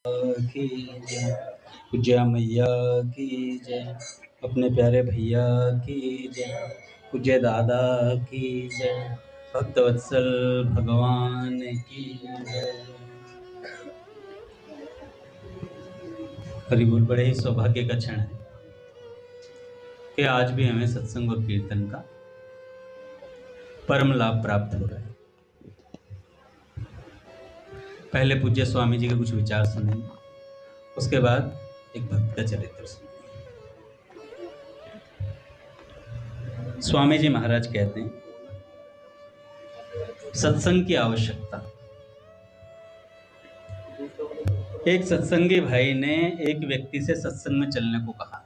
की जय, पूज्या मैया की जय, अपने प्यारे भैया की जय, पूज्य दादा की जय, भक्तवत्सल भगवान की जय। हरि बोल। बड़े ही सौभाग्य का क्षण है कि आज भी हमें सत्संग और कीर्तन का परम लाभ प्राप्त हो रहा है। पहले पूज्य स्वामी जी के कुछ विचार सुनेंगे, उसके बाद एक भक्त का चरित्र सुनेंगे। स्वामी जी महाराज कहते हैं, सत्संग की आवश्यकता। एक सत्संगी भाई ने एक व्यक्ति से सत्संग में चलने को कहा।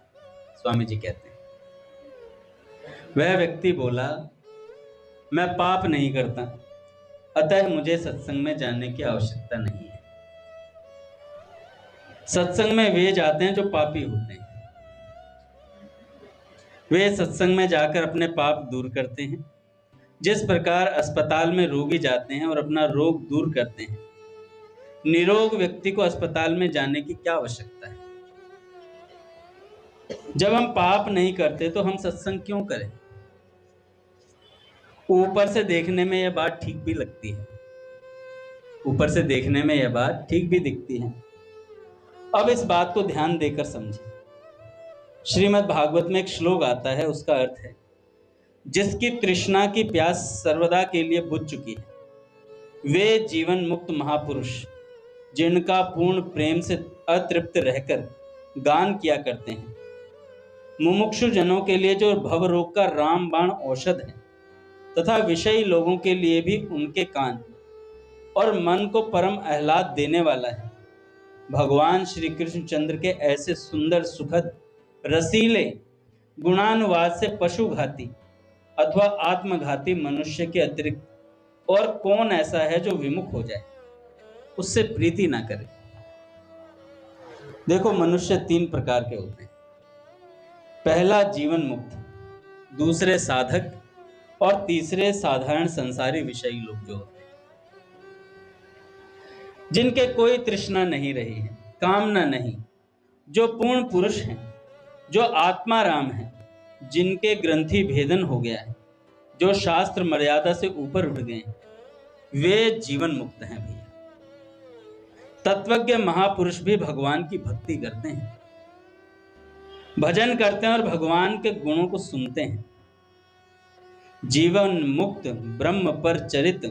स्वामी जी कहते हैं, वह व्यक्ति बोला, मैं पाप नहीं करता, अतः मुझे सत्संग में जाने की आवश्यकता नहीं है। सत्संग में वे जाते हैं जो पापी होते हैं। वे सत्संग में जाकर अपने पाप दूर करते हैं। जिस प्रकार अस्पताल में रोगी जाते हैं और अपना रोग दूर करते हैं, निरोग व्यक्ति को अस्पताल में जाने की क्या आवश्यकता है। जब हम पाप नहीं करते तो हम सत्संग क्यों करें। ऊपर से देखने में यह बात ठीक भी लगती है, ऊपर से देखने में यह बात ठीक भी दिखती है। अब इस बात को ध्यान देकर समझें। श्रीमद् भागवत में एक श्लोक आता है, उसका अर्थ है, जिसकी तृष्णा की प्यास सर्वदा के लिए बुझ चुकी है, वे जीवन मुक्त महापुरुष जिनका पूर्ण प्रेम से अतृप्त रहकर गान किया करते हैं, मुमुक्षु जनों के लिए जो भव रोग का रामबाण औषध है, तथा विषयी लोगों के लिए भी उनके कान और मन को परम आह्लाद देने वाला है, भगवान श्री कृष्णचंद्र के ऐसे सुंदर सुखद रसीले गुणानुवाद से पशुघाती अथवा आत्मघाती मनुष्य के अतिरिक्त और कौन ऐसा है जो विमुख हो जाए, उससे प्रीति ना करे। देखो, मनुष्य तीन प्रकार के होते हैं। पहला जीवन मुक्त, दूसरे साधक और तीसरे साधारण संसारी विषयी लोग जो होते हैं, जिनके कोई तृष्णा नहीं रही है, कामना नहीं, जो पूर्ण पुरुष हैं, जो आत्माराम हैं, जिनके ग्रंथि भेदन हो गया है, जो शास्त्र मर्यादा से ऊपर उठ गए हैं, वे जीवन मुक्त हैं भैया। तत्वज्ञ महापुरुष भी भगवान की भक्ति करते हैं, भजन करते हैं और भगवान के गुणों को सुनते हैं। जीवन मुक्त ब्रह्म पर चरित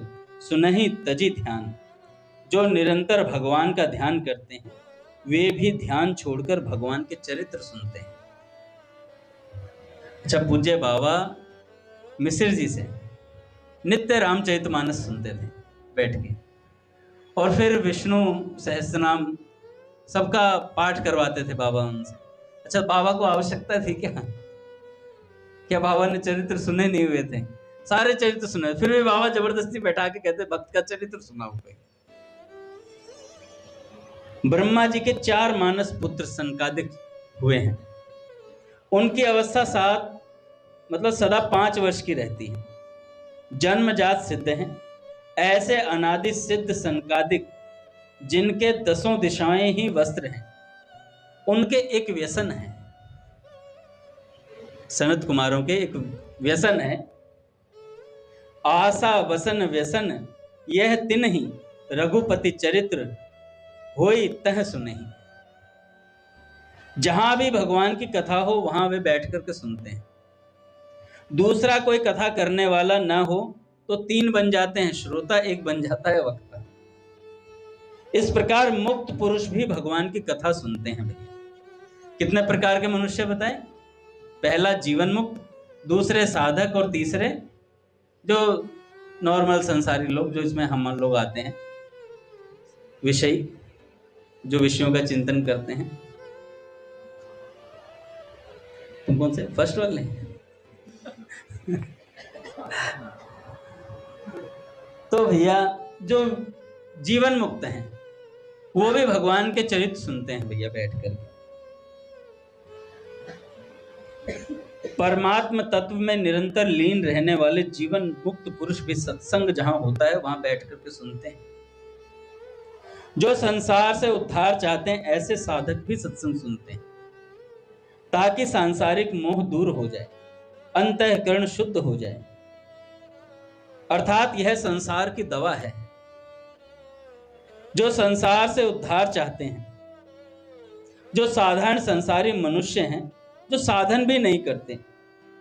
सुनहि तजी ध्यान, जो निरंतर भगवान का ध्यान करते हैं, वे भी ध्यान छोड़कर भगवान के चरित्र सुनते हैं। अच्छा, पूज्य बाबा मिश्र जी से नित्य रामचरितमानस सुनते थे बैठ के, और फिर विष्णु सहस्त्रनाम सबका पाठ करवाते थे बाबा उनसे। अच्छा, बाबा को आवश्यकता थी क्या बाबा ने चरित्र सुने नहीं हुए थे? सारे चरित्र सुने, फिर भी बाबा जबरदस्ती बैठा के कहते भक्त का चरित्र सुनाओ कोई। ब्रह्मा जी के 4 मानस पुत्र संकादिक हुए हैं। उनकी अवस्था सदा 5 वर्ष की रहती है। जन्मजात सिद्ध हैं। ऐसे अनादि सिद्ध संकादिक जिनके 10 दिशाएं ही वस्त्र हैं, उनके एक व्यसन है। सनत कुमारों के एक व्यसन है, आशा वसन व्यसन यह तिन्हि रघुपति चरित्र होई तह सुनहि। जहां भी भगवान की कथा हो वहां वे बैठ करके सुनते हैं। दूसरा कोई कथा करने वाला ना हो तो 3 बन जाते हैं श्रोता, 1 बन जाता है वक्ता। इस प्रकार मुक्त पुरुष भी भगवान की कथा सुनते हैं भैया। कितने प्रकार के मनुष्य बताएं? पहला जीवन मुक्त, दूसरे साधक, और तीसरे जो नॉर्मल संसारी लोग, जो इसमें हम लोग आते हैं, विषयी, जो विषयों का चिंतन करते हैं। तुम कौन से फर्स्ट वाले? तो भैया जो जीवन मुक्त हैं वो भी भगवान के चरित्र सुनते हैं भैया बैठकर। परमात्म तत्व में निरंतर लीन रहने वाले जीवन मुक्त पुरुष भी सत्संग जहां होता है वहां बैठ करके सुनते हैं। जो संसार से उद्धार चाहते हैं ऐसे साधक भी सत्संग सुनते हैं, ताकि सांसारिक मोह दूर हो जाए, अंतःकरण शुद्ध हो जाए। अर्थात यह संसार की दवा है। जो संसार से उद्धार चाहते हैं, जो साधारण संसारी मनुष्य हैं, जो साधन भी नहीं करते,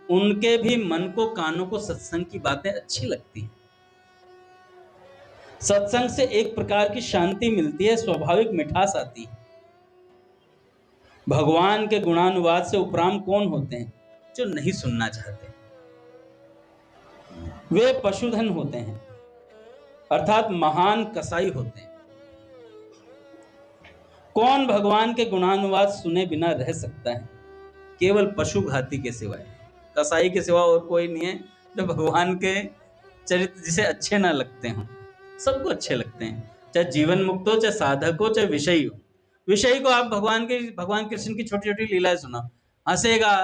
उनके भी मन को, कानों को सत्संग की बातें अच्छी लगती हैं। सत्संग से एक प्रकार की शांति मिलती है, स्वाभाविक मिठास आती है। भगवान के गुणानुवाद से उपराम कौन होते हैं? जो नहीं सुनना चाहते, वे पशुधन होते हैं, अर्थात महान कसाई होते हैं। कौन भगवान के गुणानुवाद सुने बिना रह सकता है? केवल पशु घाती के सिवाय, कसाई के सिवा और कोई नहीं है जो भगवान के चरित्र जिसे अच्छे ना लगते हों। सबको अच्छे लगते हैं, चाहे जीवन मुक्त हो, चाहे साधक हो, चाहे विषयी हो। विषयी को आप भगवान कृष्ण की छोटी छोटी लीलाएं सुनाओ, हंसेगा,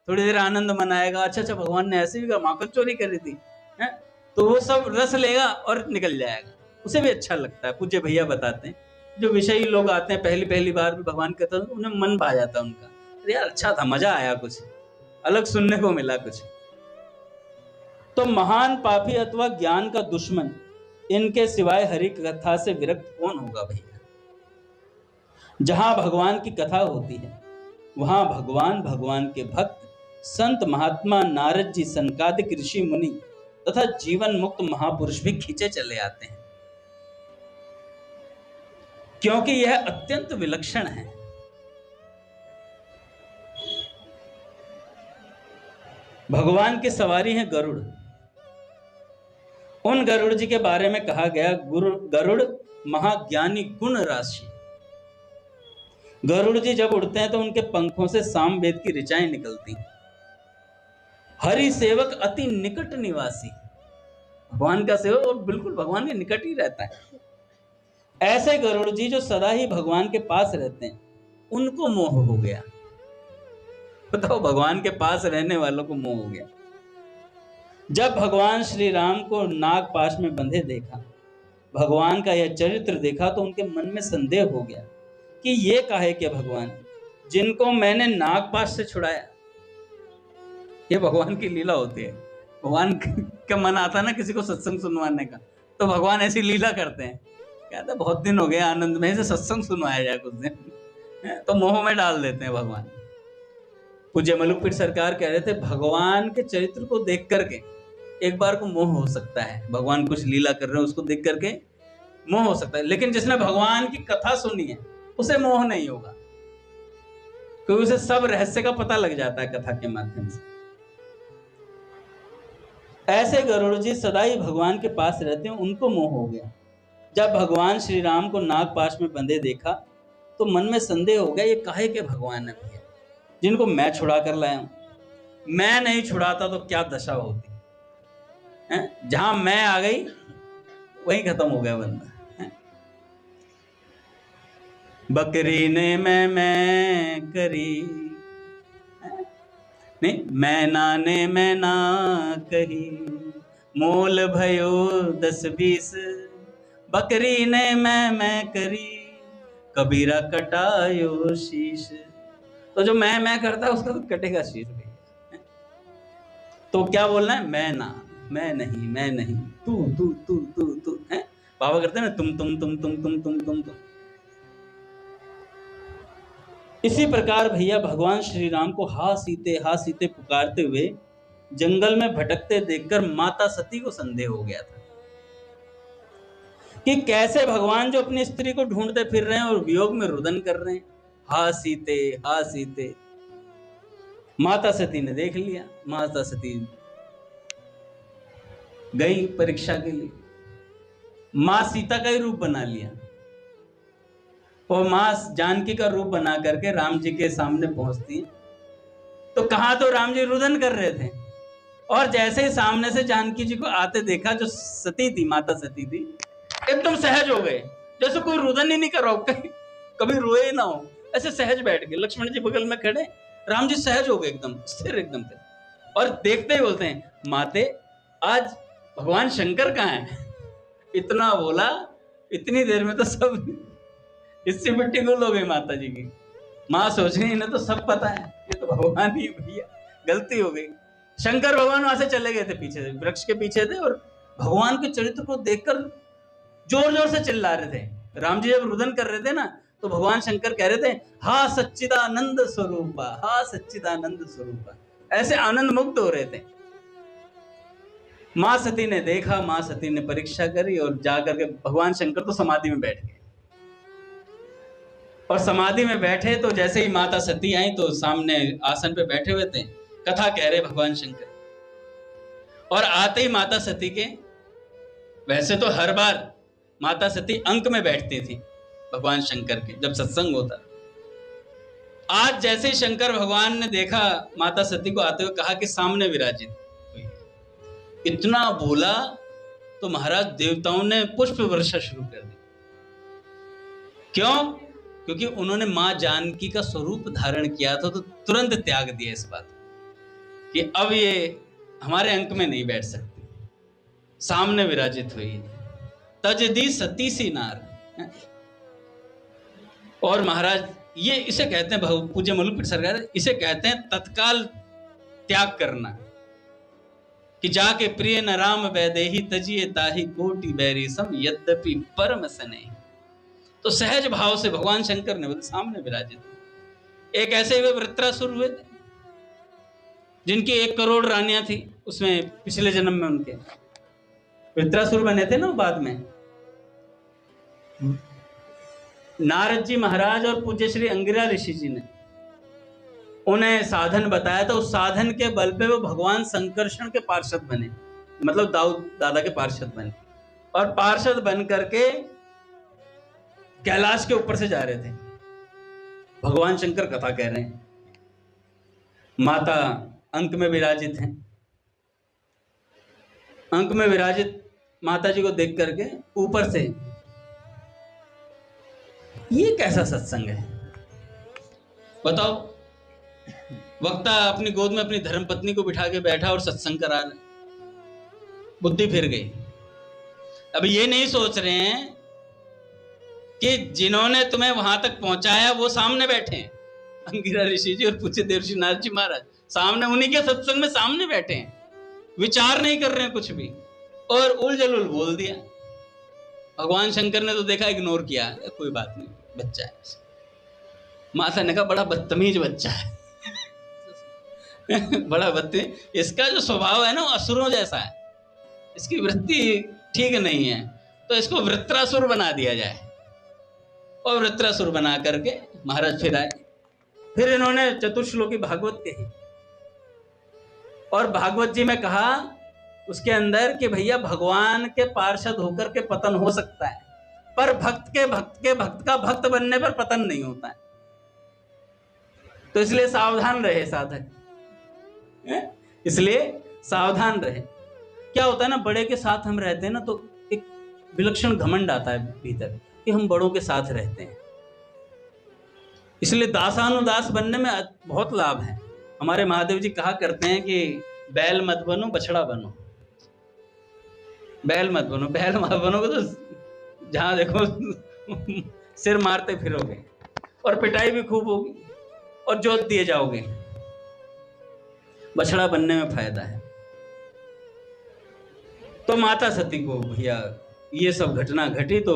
थोड़ी देर आनंद मनाएगा, अच्छा भगवान ने ऐसे भी कहा, माखन चोरी करी थी, है? तो वो सब रस लेगा और निकल जाएगा, उसे भी अच्छा लगता है। पूज्य भैया बताते हैं, जो विषयी लोग आते हैं पहली बार भी भगवान कहते हैं, उन्हें मन भा जाता है उनका, अरे यार अच्छा था, मजा आया, कुछ अलग सुनने को मिला कुछ। तो महान पापी अथवा ज्ञान का दुश्मन, इनके सिवाय हरि कथा से विरक्त कौन होगा भैया? जहां भगवान की कथा होती है, वहां भगवान के भक्त, संत महात्मा, नारद जी, सनकादिक ऋषि मुनि तथा जीवन मुक्त महापुरुष भी खींचे चले आते हैं, क्योंकि यह अत्यंत विलक्षण है। भगवान की सवारी है गरुड़। उन गरुड़ जी के बारे में कहा गया, गरुड़ महाज्ञानी गुण राशि। गरुड़ जी जब उड़ते हैं तो उनके पंखों से सामवेद की ऋचाएं निकलती। हरि सेवक अति निकट निवासी, भगवान का सेवक और बिल्कुल भगवान के निकट ही रहता है। ऐसे गरुड़ जी जो सदा ही भगवान के पास रहते हैं, उनको मोह हो गया। बताओ, भगवान के पास रहने वालों को मोह हो गया। जब भगवान श्री राम को नागपाश में बंधे देखा, भगवान का यह चरित्र देखा, तो उनके मन में संदेह हो गया कि ये काहे के भगवान जिनको मैंने नागपाश से छुड़ाया। ये भगवान की लीला होती है। भगवान का मन आता ना किसी को सत्संग सुनवाने का, तो भगवान ऐसी लीला करते हैं, कहते बहुत दिन हो गए आनंद में से सत्संग सुनवाया जाए कुछ दिन, तो मोह में डाल देते हैं भगवान। पूज्य मलुकपीर सरकार कह रहे थे, भगवान के चरित्र को देख करके एक बार को मोह हो सकता है, भगवान कुछ लीला कर रहे हैं उसको देख करके मोह हो सकता है, लेकिन जिसने भगवान की कथा सुनी है उसे मोह नहीं होगा, क्योंकि उसे सब रहस्य का पता लग जाता है कथा के माध्यम से। ऐसे गरुड़ जी सदा ही भगवान के पास रहते हैं, उनको मोह हो गया। जब भगवान श्री राम को नागपाश में बंधे देखा तो मन में संदेह हो गया, ये काहे के भगवान है भैया जिनको मैं छुड़ा कर लाया हूं। मैं नहीं छुड़ाता तो क्या दशा होती है? जहां मैं आ गई वहीं खत्म हो गया बंदा। बकरी ने मैं करी, नहीं मैना ने मैं ना कही, मोल भयो 10-20, बकरी ने मैं करी, कबीरा कटायो शीश। तो जो मैं करता है उसका तो कटेगा शीश भी। तो क्या बोलना है? मैं ना, मैं नहीं, तू है। बाबा करते हैं ना, तुम। इसी प्रकार भैया भगवान श्री राम को हा सीते पुकारते हुए जंगल में भटकते देखकर माता सती को संदेह हो गया था कि कैसे भगवान जो अपनी स्त्री को ढूंढते फिर रहे हैं और वियोग में रुदन कर रहे हैं। हा सीते। माता सती ने देख लिया। माता सती गई परीक्षा के लिए, मां सीता का ही रूप बना लिया और मां जानकी का रूप बना करके राम जी के सामने पहुंचती है। तो कहा तो राम जी रुदन कर रहे थे, और जैसे ही सामने से जानकी जी को आते देखा, जो सती थी, माता सती थी, एकदम सहज हो गए, जैसे कोई रुदन ही नहीं कर रहा, कभी रोए ना हो, ऐसे सहज बैठ गए। लक्ष्मण जी बगल में खड़े, राम जी सहज हो गए, एकदम स्थिर एकदम थे, और देखते ही बोलते हैं, माते आज भगवान शंकर कहाँ है? इतना बोला, इतनी देर में तो सब इससे मिट्टी गुल हो गई माता जी की। माँ सोच रही इन्हें तो सब पता है, ये तो भगवान ही भैया, गलती हो गई। शंकर भगवान वहां से चले गए थे, पीछे से वृक्ष के पीछे थे, और भगवान के चरित्र को देखकर जोर जोर से चिल्ला रहे थे। राम जी जब रुदन कर रहे थे ना, तो भगवान शंकर कह रहे थे, हा सच्चिदानंद स्वरूपा, हा सच्चिदानंद स्वरूपा, ऐसे आनंद मुक्त हो रहे थे। मां सती ने देखा, मां सती ने परीक्षा करी, और जाकर के भगवान शंकर तो समाधि में बैठ गए। और समाधि में बैठे तो जैसे ही माता सती आई तो सामने आसन पे बैठे हुए थे, कथा कह रहे भगवान शंकर। और आते ही माता सती के, वैसे तो हर बार माता सती अंक में बैठती थी भगवान शंकर के जब सत्संग होता। आज जैसे ही शंकर भगवान ने देखा माता सती को आते हुए, कहा कि सामने विराजित। इतना बोला तो महाराज देवताओं ने पुष्प वर्षा शुरू कर दी। क्यों? क्योंकि उन्होंने मां जानकी का स्वरूप धारण किया था, तो तुरंत त्याग दिया इस बात कि अब ये हमारे अंक में नहीं बैठ सकती। सामने विराजित हुई, तजदी सती सी नार। और महाराज ये इसे कहते हैं, पूज्य मलुकपीठ सरकार इसे कहते हैं तत्काल त्याग करना, कि जाके प्रिय न राम वैदेही तजिए ताही कोटि बैरी सम यद्यपि परम सने। तो सहज भाव से भगवान शंकर ने बोले सामने विराजित। एक ऐसे हुए वृत्रासुर हुए थे, जिनकी 1 करोड़ रानियां थी, उसमें पिछले जन्म में उनके वृत्रासुर बने थे ना बाद में। नारद जी महाराज और पूज्य श्री अंगिरा ऋषि जी ने उन्हें साधन बताया, तो उस साधन के बल पे वो भगवान संकर्षण के पार्षद बने, मतलब दाऊद दादा के पार्षद बने। और पार्षद बन करके कैलाश के ऊपर से जा रहे थे, भगवान शंकर कथा कह रहे हैं, माता अंक में विराजित हैं। अंक में विराजित माता जी को देख करके ऊपर से, ये कैसा सत्संग है बताओ। वक्ता अपनी गोद में अपनी धर्मपत्नी को बिठा के बैठा और सत्संग करा रहे, बुद्धि फिर गई। अब ये नहीं सोच रहे हैं कि जिन्होंने तुम्हें वहां तक पहुंचाया वो सामने बैठे हैं, अंगिरा ऋषि जी और पूज्य देवर्षि नारद जी महाराज सामने, उन्हीं के सत्संग में सामने बैठे हैं, विचार नहीं कर रहे हैं कुछ भी, और उलझल बोल दिया। भगवान शंकर ने तो देखा, इग्नोर किया, कोई बात नहीं, बच्चा है। माता ने कहा बड़ा बदतमीज बच्चा है बड़ा बदतमीज, इसका जो स्वभाव है ना वो असुरों जैसा है, इसकी वृत्ति ठीक नहीं है, तो इसको वृत्रासुर बना दिया जाए। और वृत्रासुर बना करके महाराज फिर आए। फिर इन्होंने चतुर्श्लोकी भागवत कही, और भागवत जी में कहा उसके अंदर कि भैया भगवान के पार्षद होकर के पतन हो सकता है, पर भक्त का भक्त बनने पर पतन नहीं होता है। तो इसलिए सावधान रहे साधक, इसलिए सावधान रहे। क्या होता है ना, बड़े के साथ हम रहते हैं ना, तो एक विलक्षण घमंड आता है भीतर कि हम बड़ों के साथ रहते हैं। इसलिए दासानुदास बनने में बहुत लाभ है। हमारे महादेव जी कहा करते हैं कि बैल मत बनो, बछड़ा बनो। बैल मत बनो, बैल मत बनोगे तो जहां देखो सिर मारते फिरोगे, और पिटाई भी खूब होगी, और जोत दिए जाओगे। बछड़ा बनने में फायदा है। तो माता सती को भैया ये सब घटना घटी, तो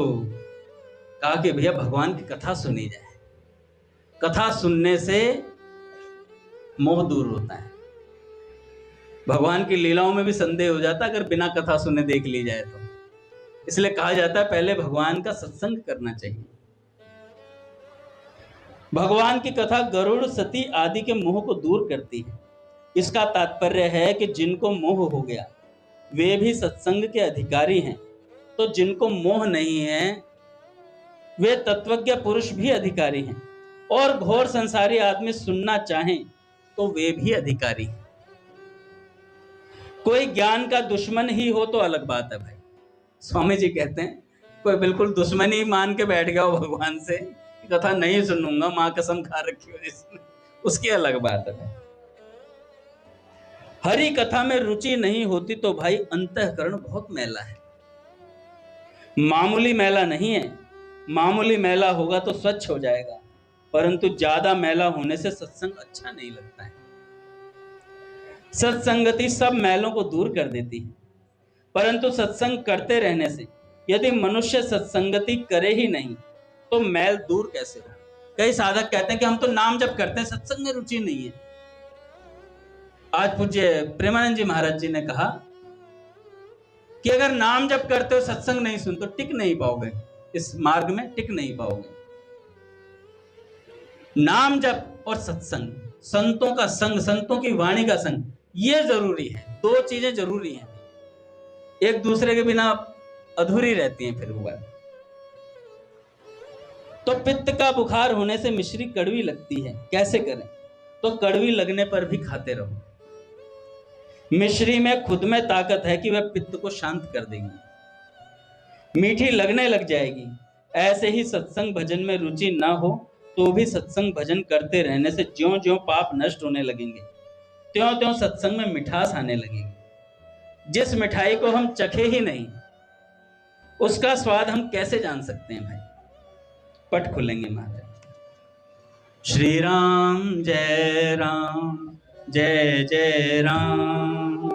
कहा कि भैया भगवान की कथा सुनी जाए। कथा सुनने से मोह दूर होता है। भगवान की लीलाओं में भी संदेह हो जाता है अगर बिना कथा सुने देख ली जाए तो। इसलिए कहा जाता है पहले भगवान का सत्संग करना चाहिए। भगवान की कथा गरुड़, सती आदि के मोह को दूर करती है। इसका तात्पर्य है कि जिनको मोह हो गया वे भी सत्संग के अधिकारी हैं, तो जिनको मोह नहीं है वे तत्वज्ञ पुरुष भी अधिकारी हैं, और घोर संसारी आदमी सुनना चाहें तो वे भी अधिकारी हैं। कोई ज्ञान का दुश्मन ही हो तो अलग बात है भाई। स्वामी जी कहते हैं कोई बिल्कुल दुश्मन ही मान के बैठ गया हो भगवान से, कथा नहीं सुनूंगा, मां कसम खा रखी हो जिसने, उसकी अलग बात है। हरि कथा में रुचि नहीं होती तो भाई अंतःकरण बहुत मैला है, मामूली मैला नहीं है। मामूली मैला होगा तो स्वच्छ हो जाएगा, परंतु ज्यादा मैला होने से सत्संग अच्छा नहीं लगता है। सत्संगति सब मैलों को दूर कर देती है, परंतु सत्संग करते रहने से यदि मनुष्य सत्संगति करे ही नहीं तो मैल दूर कैसे हो। कई साधक कहते हैं कि हम तो नाम जप करते हैं, सत्संग में रुचि नहीं है। आज पूज्य प्रेमानंद जी महाराज जी ने कहा कि अगर नाम जप करते हो सत्संग नहीं सुन तो टिक नहीं पाओगे, इस मार्ग में टिक नहीं पाओगे। नाम जप और सत्संग, संतों का संग, संतों की वाणी का संग, ये जरूरी है। दो चीजें जरूरी हैं, एक दूसरे के बिना अधूरी रहती हैं। फिर वो तो पित्त का बुखार होने से मिश्री कड़वी लगती है, कैसे करें? तो कड़वी लगने पर भी खाते रहो। मिश्री में खुद में ताकत है कि वह पित्त को शांत कर देगी, मीठी लगने लग जाएगी। ऐसे ही सत्संग भजन में रुचि ना हो तो भी सत्संग भजन करते रहने से ज्यों ज्यों पाप नष्ट होने लगेंगे त्यों त्यों सत्संग में मिठास आने लगेगी। जिस मिठाई को हम चखे ही नहीं उसका स्वाद हम कैसे जान सकते हैं भाई? पट खुलेंगे महाराज। श्री राम जय राम जय जय राम,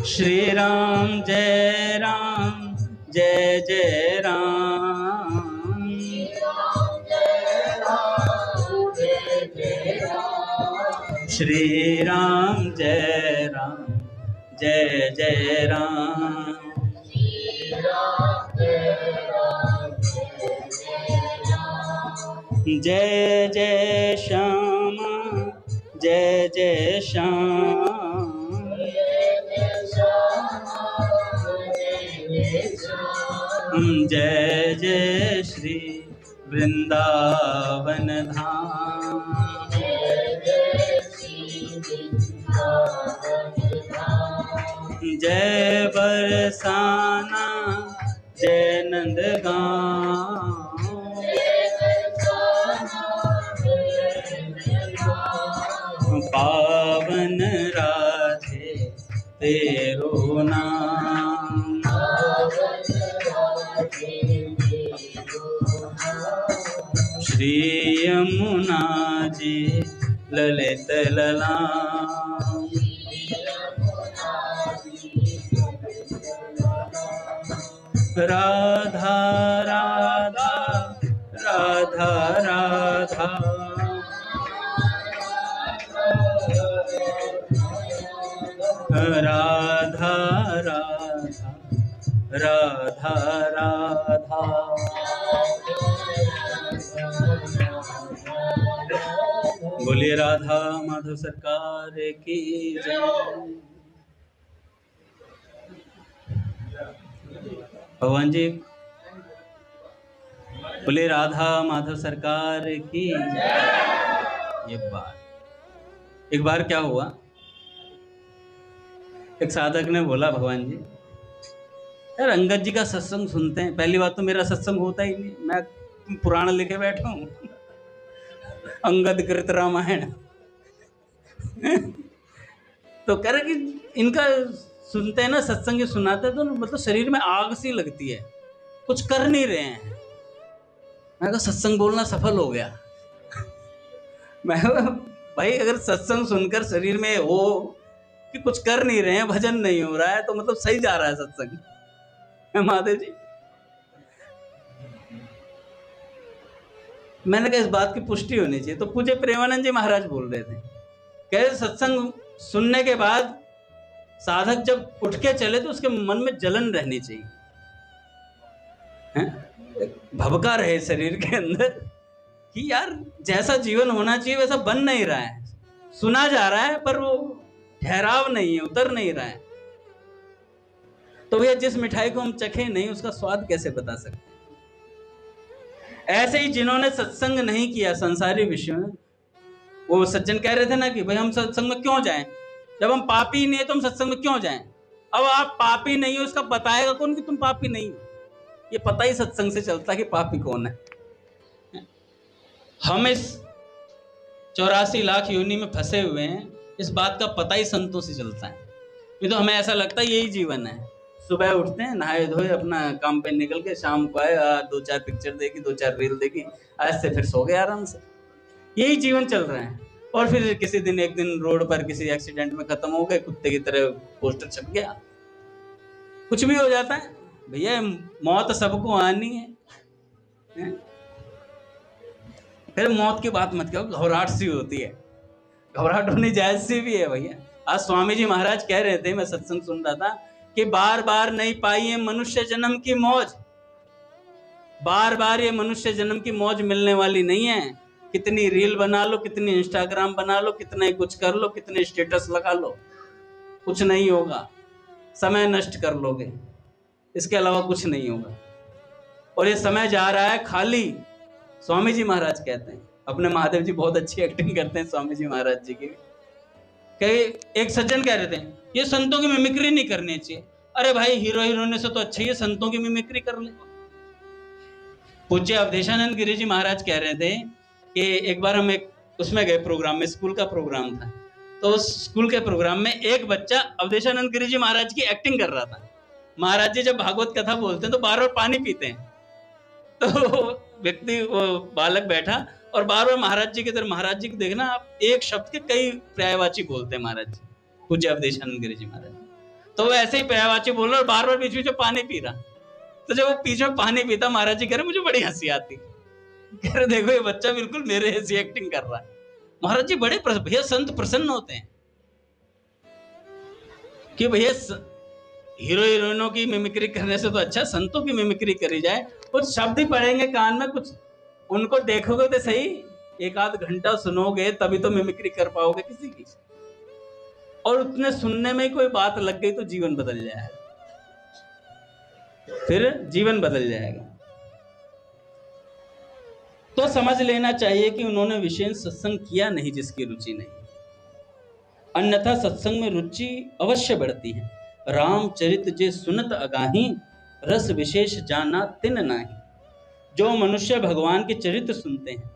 श्री राम जय राम जय जय राम, श्री राम जय राम जय जय राम, जय जय श्याम जय जय श्याम, जय जय श्री वृंदावन धाम, जय बरसाना जय नंदगांव, पावन राधे तेरो नाम, श्री यमुना जी ललित ललाम, राधा राधा राधा राधा, राधा राधा राधा राधा। बोलिए राधा माधव सरकार की जय। भगवान जी बोले राधा माधव सरकार की। एक बार क्या हुआ, एक साधक ने बोला भगवान जी यार अंगद जी का सत्संग सुनते हैं। पहली बात तो मेरा सत्संग होता ही नहीं, मैं पुराण लिखे बैठा हूं अंगद कृत रामायण तो कह रहे कि इनका सुनते हैं ना, सत्संग सुनाते हैं तो मतलब शरीर में आग सी लगती है, कुछ कर नहीं रहे हैं। मैं कहा सत्संग बोलना सफल हो गया मैं भाई अगर सत्संग सुनकर शरीर में हो कि कुछ कर नहीं रहे हैं, भजन नहीं हो रहा है, तो मतलब सही जा रहा है सत्संग। महादेव जी मैंने कहा इस बात की पुष्टि होनी चाहिए। तो पूज्य प्रेमानंद जी महाराज बोल रहे थे, कह सत्संग सुनने के बाद साधक जब उठ के चले तो उसके मन में जलन रहनी चाहिए, भभका रहे शरीर के अंदर कि यार जैसा जीवन होना चाहिए वैसा बन नहीं रहा है। सुना जा रहा है पर वो ठहराव नहीं है, उतर नहीं रहा है। तो भैया जिस मिठाई को हम चखे नहीं उसका स्वाद कैसे बता सकते हैं? ऐसे ही जिन्होंने सत्संग नहीं किया संसारी विषयों में, वो सज्जन कह रहे थे ना कि भाई हम सत्संग में क्यों जाएं, जब हम पापी ही नहीं है तो हम सत्संग में क्यों जाएं। अब आप पापी नहीं हो इसका बताएगा कौन कि तुम पापी नहीं हो? ये पता ही सत्संग से चलता है कि पापी कौन है। हम इस 84 लाख योनि में फंसे हुए हैं, इस बात का पता ही संतों से चलता है। ये तो हमें ऐसा लगता है यही जीवन है। सुबह उठते हैं, नहाए धोए, अपना काम पे निकल के, शाम को आए, 2-4 पिक्चर देखी, 2-4 रील देखी, आज से फिर सो गए आराम से। यही जीवन चल रहा है। और फिर किसी दिन, एक दिन रोड पर किसी एक्सीडेंट में खत्म हो गए, कुत्ते की तरह पोस्टर छप गया, कुछ भी हो जाता है। भैया मौत सबको आनी है। फिर मौत की बात मत करो, घबराहट सी होती है। घबराहट होनी जायज सी भी है भैया। आज स्वामी जी महाराज कह रहे थे, मैं सत्संग सुन रहा था, कि बार बार नहीं पाई है मनुष्य जन्म की मौज। बार बार ये मनुष्य जन्म की मौज मिलने वाली नहीं है। कितनी रील बना लो, कितनी इंस्टाग्राम बना लो, कितने कुछ कर लो, कितने स्टेटस लगा लो, कुछ नहीं होगा। समय नष्ट कर लोगे, इसके अलावा कुछ नहीं होगा। और ये समय जा रहा है खाली। स्वामी जी महाराज कहते हैं, अपने महादेव जी बहुत अच्छी एक्टिंग करते हैं स्वामी जी महाराज जी की। एक सज्जन कह रहे थे, ये संतों की मिमिक्री नहीं करनी चाहिए। अरे भाई, हीरो हीरोइन से तो अच्छा ही संतों की मिमिक्री कर ले। पूज्य अवधेशानंद गिरी जी महाराज कह रहे थे कि एक बार हम एक उसमें गए प्रोग्राम में, स्कूल का प्रोग्राम था। तो उस स्कूल के प्रोग्राम में एक बच्चा अवधेशानंद गिरी जी महाराज की एक्टिंग कर रहा था। महाराज जी जब भागवत कथा बोलते हैं तो बार बार पानी पीते हैं। तो व्यक्ति, वो बालक बैठा और बार बार महाराज जी की तरफ, महाराज जी को देखना, आप एक शब्द के कई पर्यायवाची बोलते हैं महाराज जी, पूज्य अवधेशानंद गिरी जी महाराज। तो वो ऐसे ही पर्यायवाची बोल रहा और बार बार बीच बीच में पानी पी रहा। तो जब वो पीछे पानी पीता, महाराज जी कह रहे, मुझे बड़ी हंसी आती, कह रहे देखो ये बच्चा बिल्कुल मेरे ऐसी एक्टिंग कर रहा है। महाराज जी बड़े भैया संत प्रसन्न होते हैं कि भैया हीरो हीरोइनों की मिमिक्री करने से तो अच्छा संतों की मिमिक्री करी जाए। कुछ शब्द ही पढ़ेंगे कान में, कुछ उनको देखोगे तो सही, एक आध घंटा सुनोगे तभी तो मिमिक्री कर पाओगे किसी की। और उतने सुनने में ही कोई बात लग गई तो जीवन बदल जाएगा, फिर जीवन बदल जाएगा। तो समझ लेना चाहिए कि उन्होंने विशेष सत्संग किया नहीं जिसकी रुचि नहीं, अन्यथा सत्संग में रुचि अवश्य बढ़ती है। रामचरित जे सुनत अगाही, रस विशेष जाना तिन नाही। जो मनुष्य भगवान के चरित्र सुनते हैं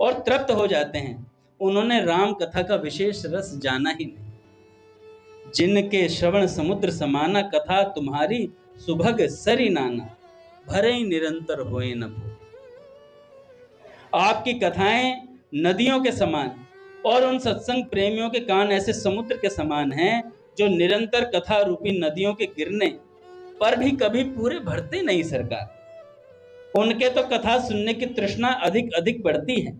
और तृप्त हो जाते हैं, उन्होंने राम कथा का विशेष रस जाना ही नहीं। जिनके श्रवण समुद्र समाना, कथा तुम्हारी सुभग सरी नाना। भरे निरंतर होए न भो। आपकी कथाएं नदियों के समान और उन सत्संग प्रेमियों के कान ऐसे समुद्र के समान हैं, जो निरंतर कथा रूपी नदियों के गिरने पर भी कभी पूरे भरते नहीं सरकार। उनके तो कथा सुनने की तृष्णा अधिक अधिक बढ़ती है।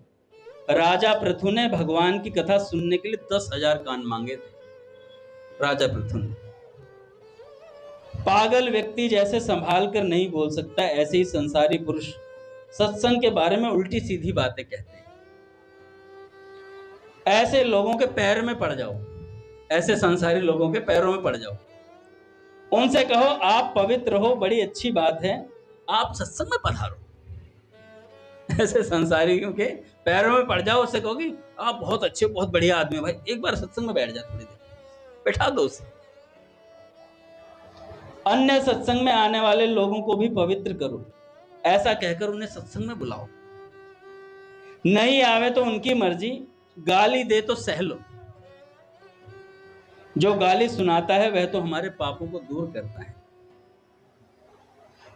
राजा पृथु ने भगवान की कथा सुनने के लिए 10,000 कान मांगे थे। राजा पृथु ने। पागल व्यक्ति जैसे संभाल कर नहीं बोल सकता, ऐसे ही संसारी पुरुष सत्संग के बारे में उल्टी सीधी बातें कहते हैं। ऐसे लोगों के पैर में पड़ जाओ, ऐसे संसारी लोगों के पैरों में पड़ जाओ, उनसे कहो आप पवित्र हो, बड़ी अच्छी बात है, आप सत्संग में पधारो। ऐसे संसारियों के पैरों में पड़ जाओ, उससे कहोगे आप बहुत अच्छे, बहुत बढ़िया आदमी हो, भाई एक बार सत्संग में बैठ जा, थोड़ी देर बैठा दो उसे। अन्य सत्संग में आने वाले लोगों को भी पवित्र करो, ऐसा कहकर उन्हें सत्संग में बुलाओ। नहीं आवे तो उनकी मर्जी, गाली दे तो सह लो। जो गाली सुनाता है वह तो हमारे पापों को दूर करता है।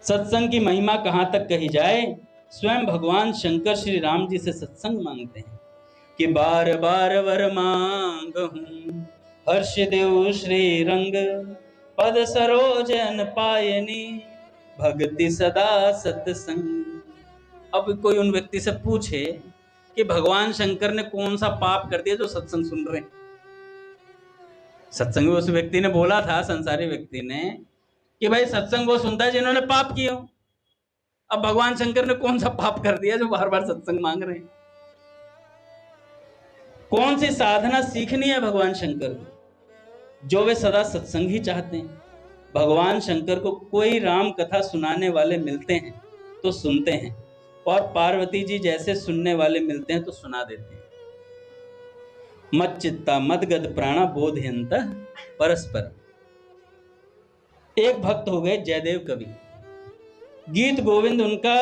सत्संग की महिमा कहां तक कही जाए, स्वयं भगवान शंकर श्री राम जी से सत्संग मांगते हैं कि बार बार वर मांगहूं, हर्ष देव श्री रंग, पद सरोजन पायनी, भक्ति सदा सत्संग। अब कोई उन व्यक्ति से पूछे कि भगवान शंकर ने कौन सा पाप कर दिया जो सत्संग सुन रहे हैं। सत्संग उस व्यक्ति ने बोला था, संसारी व्यक्ति ने, कि भाई सत्संग वो सुनता है जिन्होंने पाप किए हो। अब भगवान शंकर ने कौन सा पाप कर दिया जो बार बार सत्संग मांग रहे हैं। कौन सी साधना सीखनी है भगवान शंकर को जो वे सदा सत्संग ही चाहते हैं। भगवान शंकर को कोई राम कथा सुनाने वाले मिलते हैं तो सुनते हैं, और पार्वती जी जैसे सुनने वाले मिलते हैं तो सुना देते हैं। मत चित्ता मदगद प्राणा बोधयंत परस्पर। एक भक्त हो गए जयदेव कवि, गीत गोविंद उनका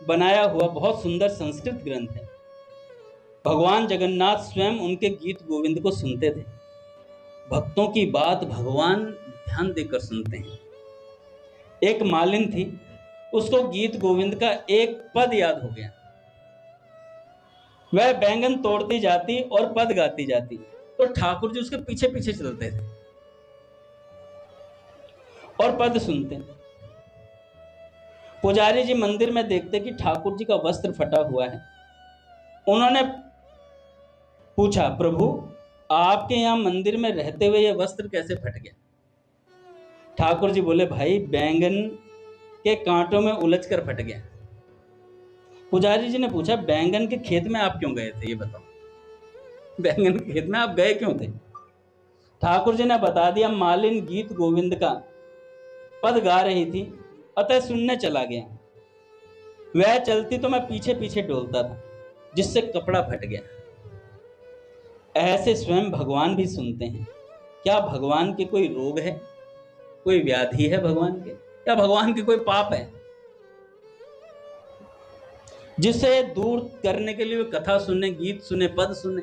बनाया हुआ बहुत सुंदर संस्कृत ग्रंथ है। भगवान जगन्नाथ स्वयं उनके गीत गोविंद को सुनते थे। भक्तों की बात भगवान ध्यान देकर सुनते हैं। एक मालिन थी, उसको गीत गोविंद का एक पद याद हो गया। वह बैंगन तोड़ती जाती और पद गाती जाती, तो ठाकुर जी उसके पीछे पीछे चलते थे और पद सुनते। पुजारी जी मंदिर में देखते कि ठाकुर जी का वस्त्र फटा हुआ है। उन्होंने पूछा, प्रभु आपके यहाँ मंदिर में रहते हुए यह वस्त्र कैसे फट गया? ठाकुर जी बोले, भाई बैंगन के कांटों में उलझकर फट गया। पुजारी जी ने पूछा, बैंगन के खेत में आप क्यों गए थे, ये बताओ, बैंगन के खेत में आप गए क्यों थे? ठाकुर जी ने बता दिया, मालिन गीत गोविंद का पद गा रही थी, अतः सुनने चला गया। वह चलती तो मैं पीछे पीछे डोलता था, जिससे कपड़ा फट गया। ऐसे स्वयं भगवान भी सुनते हैं। क्या भगवान के कोई रोग है, कोई व्याधि है भगवान के, या भगवान के कोई पाप है जिसे दूर करने के लिए वे कथा सुने, गीत सुने, पद सुने?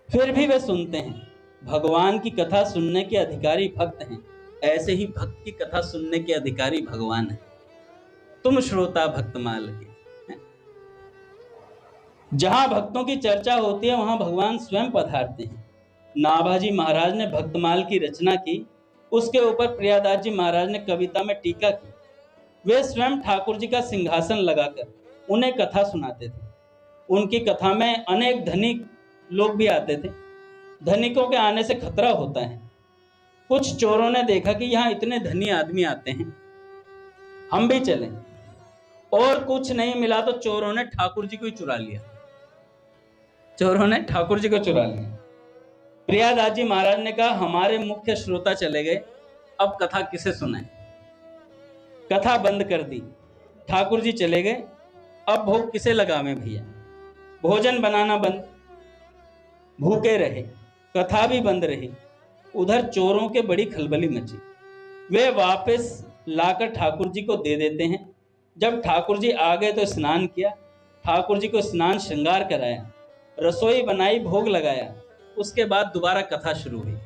फिर भी वे सुनते हैं। भगवान की कथा सुनने के अधिकारी भक्त हैं, ऐसे ही भक्त की कथा सुनने के अधिकारी भगवान हैं। तुम श्रोता भक्तमाल के। जहां भक्तों की चर्चा होती है वहां भगवान स्वयं पधारते हैं। नाभाजी महाराज ने भक्तमाल की रचना की, उसके ऊपर प्रियादास जी महाराज ने कविता में टीका की। वे स्वयं ठाकुर जी का सिंहासन लगाकर उन्हें कथा सुनाते थे। उनकी कथा में अनेक धनिक लोग भी आते थे। धनिकों के आने से खतरा होता है। कुछ चोरों ने देखा कि यहाँ इतने धनी आदमी आते हैं, हम भी चलें, और कुछ नहीं मिला तो चोरों ने ठाकुर जी को ही चुरा लिया। चोरों ने ठाकुर जी को चुरा लिया। प्रियादास जी महाराज ने कहा, हमारे मुख्य श्रोता चले गए, अब कथा किसे सुनाएं? कथा बंद कर दी। ठाकुर जी चले गए, अब भोग किसे लगावे भैया? भोजन बनाना बंद, भूखे रहे, कथा भी बंद रही। उधर चोरों के बड़ी खलबली मची। वे वापस लाकर ठाकुर जी को दे देते हैं। जब ठाकुर जी आ गए तो स्नान किया, ठाकुर जी को स्नान श्रृंगार कराया, रसोई बनाई, भोग लगाया। उसके बाद दोबारा कथा शुरू हुई।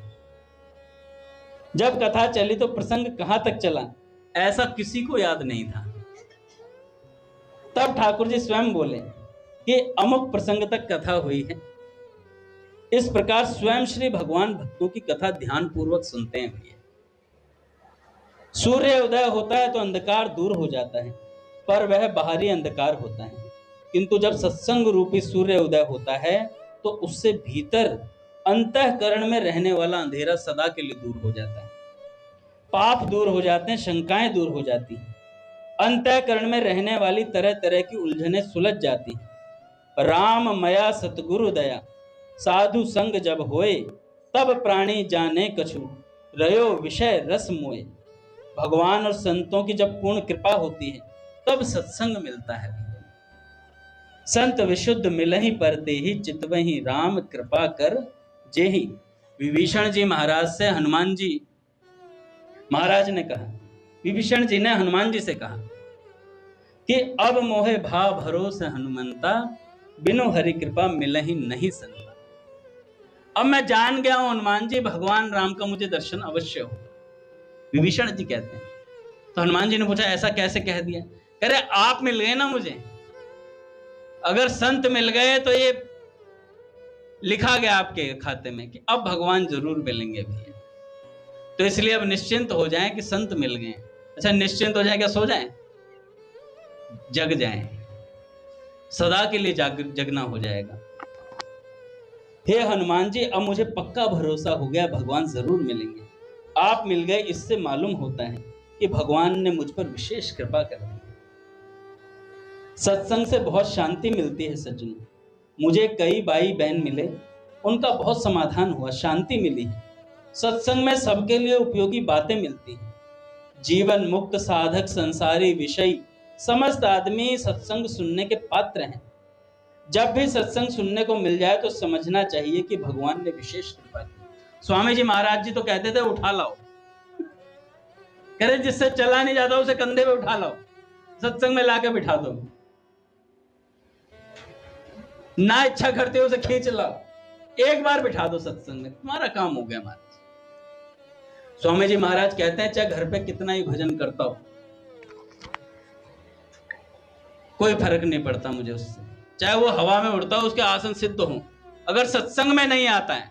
जब कथा चली तो प्रसंग कहां तक चला ऐसा किसी को याद नहीं था। तब ठाकुर जी स्वयं बोले कि अमुक प्रसंग तक कथा हुई है। इस प्रकार स्वयं श्री भगवान भक्तों की कथा ध्यान पूर्वक सुनते हैं भैया। सूर्य उदय होता है तो अंधकार दूर हो जाता है, पर वह बाहरी अंधकार होता है। किंतु जब सत्संग रूपी सूर्य उदय होता है तो उससे भीतर अंतःकरण में रहने वाला अंधेरा सदा के लिए दूर हो जाता है। पाप दूर हो जाते हैं, शंकाएं दूर हो जाती हैं, अंतःकरण में रहने वाली तरह तरह की उलझनें सुलझ जाती हैं। राम मया सतगुरु दया, साधु संग जब होए, तब प्राणी जाने कछु, रयो विषय रस मोए। भगवान और संतों की जब पूर्ण कृपा होती है तब सत्संग मिलता है। संत विशुद्ध मिलहि परते ही, चितवहि राम कृपा कर जेहि। विभीषण जी महाराज से हनुमान जी महाराज ने कहा, विभीषण जी ने हनुमान जी से कहा कि अब मोहे भाव भरोसे हनुमंता, बिनु हरि कृपा मिलहि नहीं संता। अब मैं जान गया हूं हनुमान जी, भगवान राम का मुझे दर्शन अवश्य होगा। विभीषण जी कहते हैं। तो हनुमान जी ने पूछा, ऐसा कैसे कह दिया? कह रहे, आप मिल गए ना मुझे, अगर संत मिल गए तो ये लिखा गया आपके खाते में कि अब भगवान जरूर मिलेंगे भैया। तो इसलिए अब निश्चिंत हो जाएं कि संत मिल गए। अच्छा, निश्चिंत हो जाएं क्या सो जाएं? जग जाएं, सदा के लिए जगना हो जाएगा। हे हनुमान जी, अब मुझे पक्का भरोसा हो गया, भगवान जरूर मिलेंगे। आप मिल गए, इससे मालूम होता है कि भगवान ने मुझ पर विशेष कृपा कर दी। सत्संग से बहुत शांति मिलती है सज्जनों। मुझे कई भाई बहन मिले, उनका बहुत समाधान हुआ, शांति मिली है। सत्संग में सबके लिए उपयोगी बातें मिलती हैं। जीवन मुक्त साधक संसारी विषय समस्त आदमी सत्संग सुनने के पात्र हैं। जब भी सत्संग सुनने को मिल जाए तो समझना चाहिए कि भगवान ने विशेष कृपा की। स्वामी जी महाराज जी तो कहते थे, उठा लाओ, कह रहे जिससे चला नहीं जाता उसे कंधे पे उठा लाओ, सत्संग में लाके बिठा दो, ना इच्छा करते उसे खींच लाओ। एक बार बिठा दो सत्संग में, तुम्हारा काम हो गया महाराज। स्वामी जी महाराज कहते हैं चाहे घर पे कितना ही भजन करता हो, कोई फर्क नहीं पड़ता मुझे उससे, चाहे वो हवा में उड़ता हो, उसके आसन सिद्ध हो, अगर सत्संग में नहीं आता है,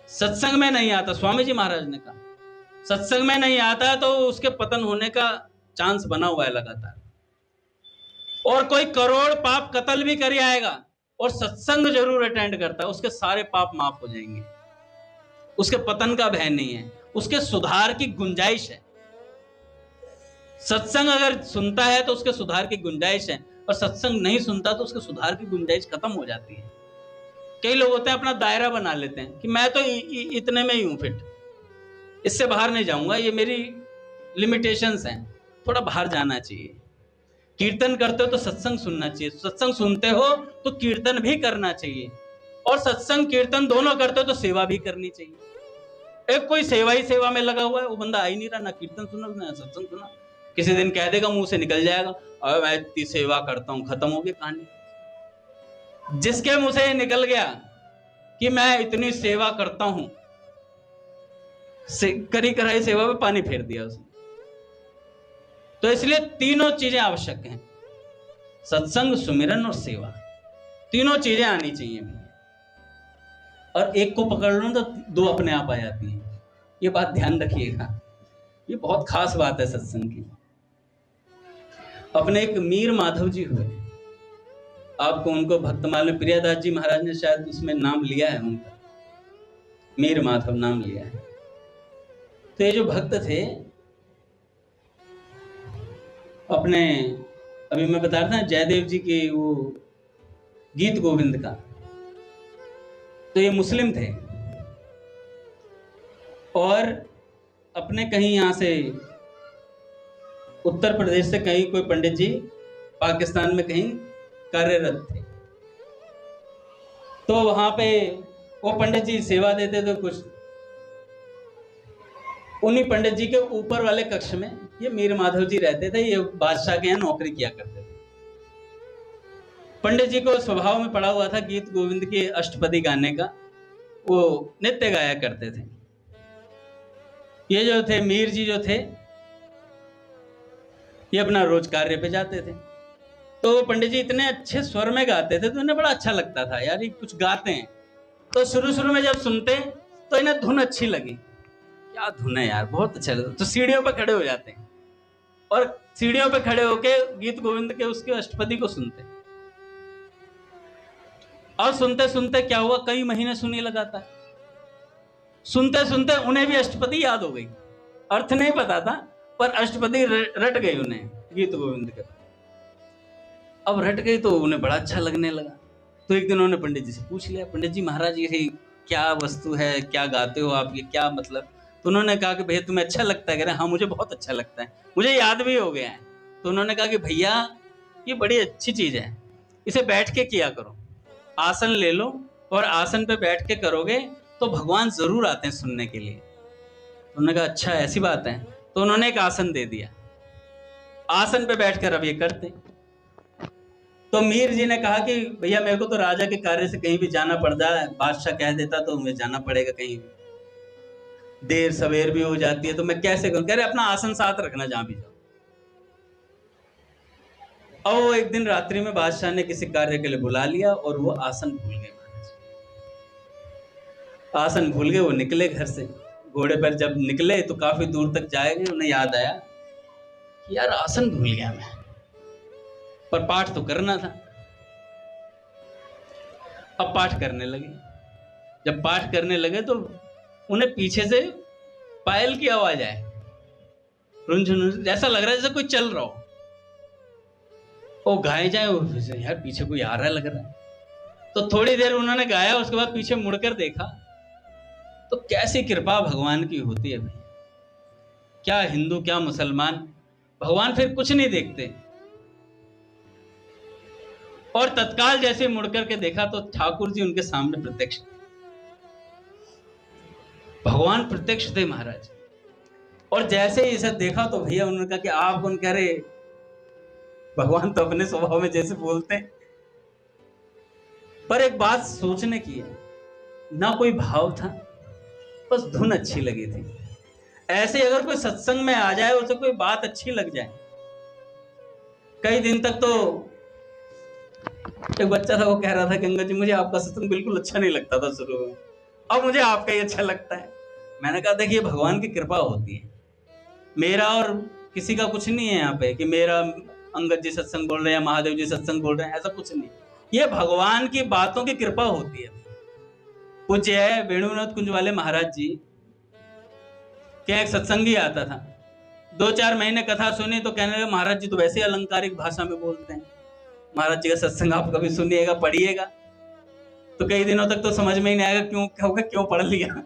सत्संग में नहीं आता, स्वामी जी महाराज ने कहा सत्संग में नहीं आता है तो उसके पतन होने का चांस बना हुआ है लगातार। और कोई करोड़ पाप कत्ल भी कर आएगा और सत्संग जरूर अटेंड करता है, उसके सारे पाप माफ हो जाएंगे, उसके पतन का भय नहीं है, उसके सुधार की गुंजाइश है। सत्संग अगर सुनता है तो उसके सुधार की गुंजाइश है, और सत्संग नहीं सुनता तो उसके सुधार की गुंजाइश खत्म हो जाती है। कई लोग होते हैं अपना दायरा बना लेते हैं कि मैं तो इतने में ही हूं फिट, इससे बाहर नहीं जाऊंगा, ये मेरी लिमिटेशंस हैं, थोड़ा बाहर जाना चाहिए। कीर्तन करते हो तो सत्संग सुनना चाहिए, सत्संग सुनते हो तो कीर्तन भी करना चाहिए, और सत्संग कीर्तन दोनों करते हो तो सेवा भी करनी चाहिए। एक कोई सेवा ही सेवा में लगा हुआ है, वो बंदा आ ही नहीं रहा, ना कीर्तन सुना ना सत्संग सुना, किसी दिन कह देगा, मुंह से निकल जाएगा, अरे मैं इतनी सेवा करता हूं, खत्म हो गई कहानी। जिसके मुंह से निकल गया कि मैं इतनी सेवा करता हूं, करी कराई सेवा में पानी फेर दिया उसने। तो इसलिए तीनों चीजें आवश्यक हैं, सत्संग, सुमिरन और सेवा, तीनों चीजें आनी चाहिए। और एक को पकड़ लो तो दो अपने आप आ जाती हैं, ये बात ध्यान रखिएगा, ये बहुत खास बात है सत्संग की। अपने एक मीर माधव जी हुए, आपको उनको भक्तमाल में प्रियादास जी महाराज ने शायद उसमें नाम लिया है उनका, मीर माधव नाम लिया है। तो ये जो भक्त थे अपने, अभी मैं बता रहा था जयदेव जी के वो गीत गोविंद का, तो ये मुस्लिम थे और अपने कहीं यहां से उत्तर प्रदेश से कहीं कोई पंडित जी पाकिस्तान में कहीं कार्यरत थे। तो वहां पे वो पंडित जी सेवा देते थे कुछ, उन्हीं पंडित जी के ऊपर वाले कक्ष में ये मीर माधव जी रहते थे, ये बादशाह के यहाँ नौकरी किया करते थे। पंडित जी को स्वभाव में पड़ा हुआ था गीत गोविंद के अष्टपदी गाने का, वो नित्य गाया करते थे। ये जो थे मीर जी जो थे, ये अपना रोज कार्य पे जाते थे। तो पंडित जी इतने अच्छे स्वर में गाते थे तो इन्हें बड़ा अच्छा लगता था, यार ये कुछ गाते हैं। तो शुरू में जब सुनते तो इन्हें धुन अच्छी लगी, क्या धुन है यार, बहुत अच्छा लगता। तो सीढ़ियों पे खड़े हो जाते हैं और सीढ़ियों पे खड़े होके गीत गोविंद के उसके अष्टपदी को सुनते। और सुनते सुनते क्या हुआ, कई महीने सुनी लगातार, सुनते सुनते उन्हें भी अष्टपदी याद हो गई। अर्थ नहीं पता था पर अष्टपदी रट गई उन्हें गीत गोविंद के। अब रट गई तो उन्हें बड़ा अच्छा लगने लगा। तो एक दिन उन्होंने पंडित जी से पूछ लिया, पंडित जी महाराज ये क्या वस्तु है, क्या गाते हो आप, ये क्या मतलब। तो उन्होंने कहा कि भैया तुम्हें अच्छा लगता है? कह रहे हाँ मुझे बहुत अच्छा लगता है, मुझे याद भी हो गया है। तो उन्होंने कहा कि भैया ये बड़ी अच्छी चीज है, इसे बैठ के किया करो, आसन ले लो और आसन पे बैठ के करोगे तो भगवान जरूर आते हैं सुनने के लिए। तो उन्होंने कहा अच्छा ऐसी बात है। तो उन्होंने एक आसन दे दिया, आसन पे बैठकर अब ये करते। तो मीर जी ने कहा कि भैया मेरे को तो राजा के कार्य से कहीं भी जाना पड़ जाए, बादशाह कह देता तो मुझे जाना पड़ेगा, कहीं देर सवेर भी हो जाती है तो मैं कैसे करूं। कह रहे अपना आसन साथ रखना जहां भी जाओ। और वो एक दिन रात्रि में बादशाह ने किसी कार्य के लिए बुला लिया और वो आसन भूल गए। आसन भूल गए, वो निकले घर से, घोड़े पर जब निकले तो काफी दूर तक जाएंगे, उन्हें याद आया कि यार आसन भूल गया मैं, पर पाठ तो करना था। अब पाठ करने लगे। जब पाठ करने लगे तो उन्हें पीछे से पायल की आवाज आए, रुंझुन, जैसा लग रहा है जैसे कोई चल रहा हो। वो गाए जाए, यार पीछे कोई आ रहा है लग रहा है। तो थोड़ी देर उन्होंने गाया, उसके बाद पीछे मुड़कर देखा तो कैसी कृपा भगवान की होती है भाई। क्या हिंदू क्या मुसलमान, भगवान फिर कुछ नहीं देखते। और तत्काल जैसे मुड़कर के देखा तो ठाकुर जी उनके सामने प्रत्यक्ष, भगवान प्रत्यक्ष थे महाराज। और जैसे ही इसे देखा तो भैया उन्होंने कहा कि आप कौन? कह रहे भगवान तो अपने स्वभाव में जैसे बोलते हैं। पर एक बात सोचने की है, ना कोई भाव था, बस धुन अच्छी लगी थी। ऐसे अगर कोई सत्संग में आ जाए, उसे कोई बात अच्छी लग जाए। कई दिन तक तो एक बच्चा था, वो कह रहा था कि अंकल जी मुझे आपका सत्संग बिल्कुल अच्छा नहीं लगता था शुरू में, अब मुझे आपका ही अच्छा लगता है। मैंने कहा देखिए भगवान की कृपा होती है, मेरा और किसी का कुछ नहीं है यहाँ पे कि मेरा अंगद जी सत्संग बोल रहे हैं या महादेव जी सत्संग बोल रहे हैं, ऐसा कुछ नहीं। ये भगवान की बातों की कृपा होती है। पूज्य है वेणुनाथ कुंज वाले महाराज जी के एक सत्संगी आता था, 2-4 महीने कथा सुनी तो कहने लगे महाराज जी तो वैसे अलंकारिक भाषा में बोलते हैं, महाराज जी का सत्संग आप कभी सुनिएगा, पढ़िएगा। तो कई दिनों तक तो समझ में ही नहीं आएगा क्यों पढ़ लिया।